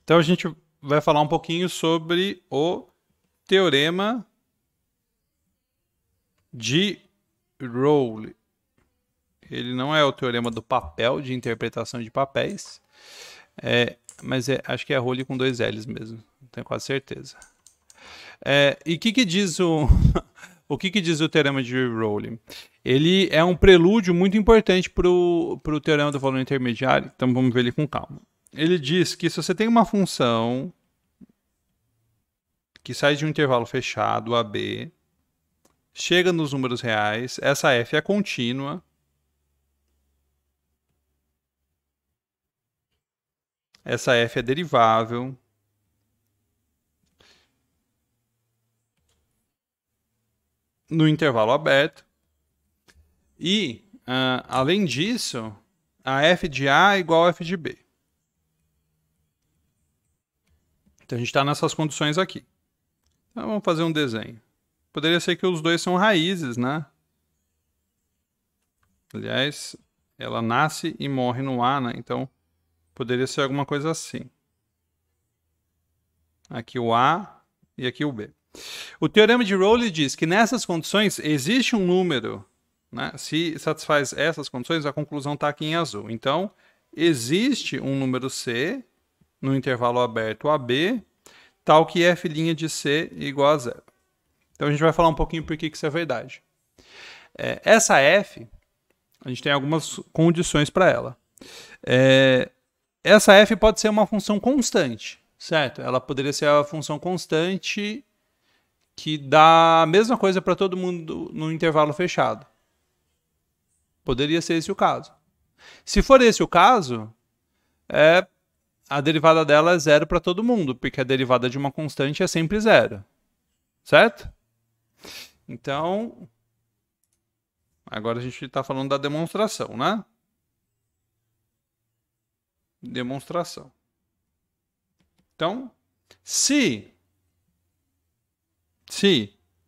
Então a gente vai falar um pouquinho sobre o teorema de Rowley. Ele não é o teorema do papel, de interpretação de papéis, mas acho que é Rowley com 2 L's mesmo, tenho quase certeza. E o que diz o que diz o teorema de Rowley? Ele é um prelúdio muito importante para o teorema do valor intermediário, então vamos ver ele com calma. Ele diz que se você tem uma função que sai de um intervalo fechado, AB, chega nos números reais, essa f é contínua, essa f é derivável, no intervalo aberto, e, além disso, a f de A é igual a f de B. Então a gente está nessas condições aqui. Então vamos fazer um desenho. Poderia ser que os dois são raízes, né? Aliás, ela nasce e morre no A, né? Então poderia ser alguma coisa assim. Aqui o A e aqui o B. O teorema de Rowley diz que nessas condições existe um número, né? Se satisfaz essas condições, a conclusão está aqui em azul. Então, existe um número C no intervalo aberto AB, tal que f' de C igual a 0. Então, a gente vai falar um pouquinho por que isso é verdade. Essa f, a gente tem algumas condições para ela. Essa f pode ser uma função constante, certo? Ela poderia ser a função constante que dá a mesma coisa para todo mundo no intervalo fechado. Poderia ser esse o caso. Se for esse o caso, a derivada dela é 0 para todo mundo, porque a derivada de uma constante é sempre 0. Certo? Então, agora a gente está falando da demonstração, né? Demonstração. Então, se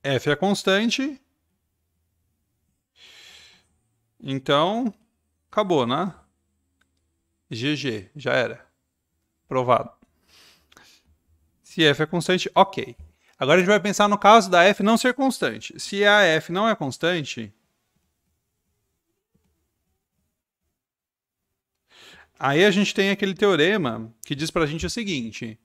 f é constante, então acabou, né? GG, já era. Provado. Se f é constante, ok. Agora a gente vai pensar no caso da f não ser constante. Se a f não é constante, aí a gente tem aquele teorema que diz pra gente o seguinte,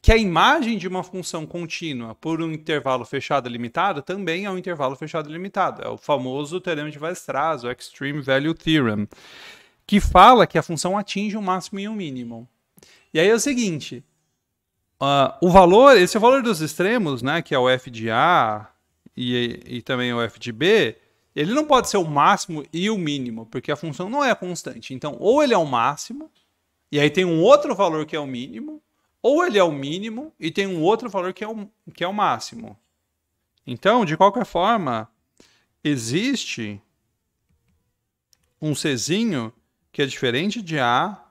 que a imagem de uma função contínua por um intervalo fechado limitado também é um intervalo fechado limitado. É o famoso teorema de Weierstrass, o Extreme Value Theorem, que fala que a função atinge um máximo e um mínimo. E aí é o seguinte, esse valor dos extremos, né, que é o f de A e também o f de B, ele não pode ser o máximo e o mínimo, porque a função não é constante. Então, ou ele é o máximo, e aí tem um outro valor que é o mínimo, ou ele é o mínimo e tem um outro valor que é o máximo. Então, de qualquer forma, existe um Czinho que é diferente de A,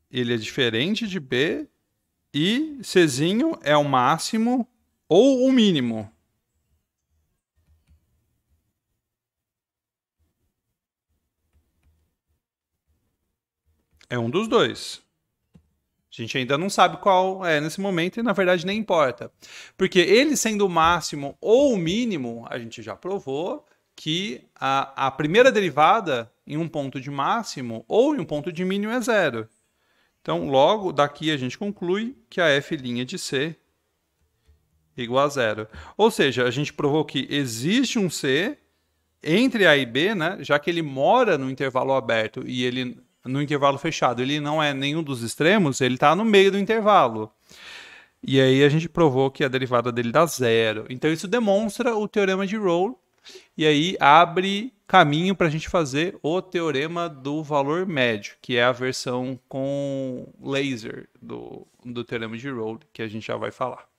ele é diferente de B, e Czinho é o máximo ou o mínimo. É um dos dois. A gente ainda não sabe qual é nesse momento e, na verdade, nem importa. Porque ele sendo o máximo ou o mínimo, a gente já provou que a primeira derivada em um ponto de máximo ou em um ponto de mínimo é 0. Então, logo daqui a gente conclui que a f' de C é igual a 0. Ou seja, a gente provou que existe um C entre A e B, né, já que ele mora no intervalo aberto e ele no intervalo fechado, ele não é nenhum dos extremos, ele está no meio do intervalo. E aí a gente provou que a derivada dele dá 0. Então isso demonstra o teorema de Rowley, e aí abre caminho para a gente fazer o teorema do valor médio, que é a versão com laser do teorema de Rowley, que a gente já vai falar.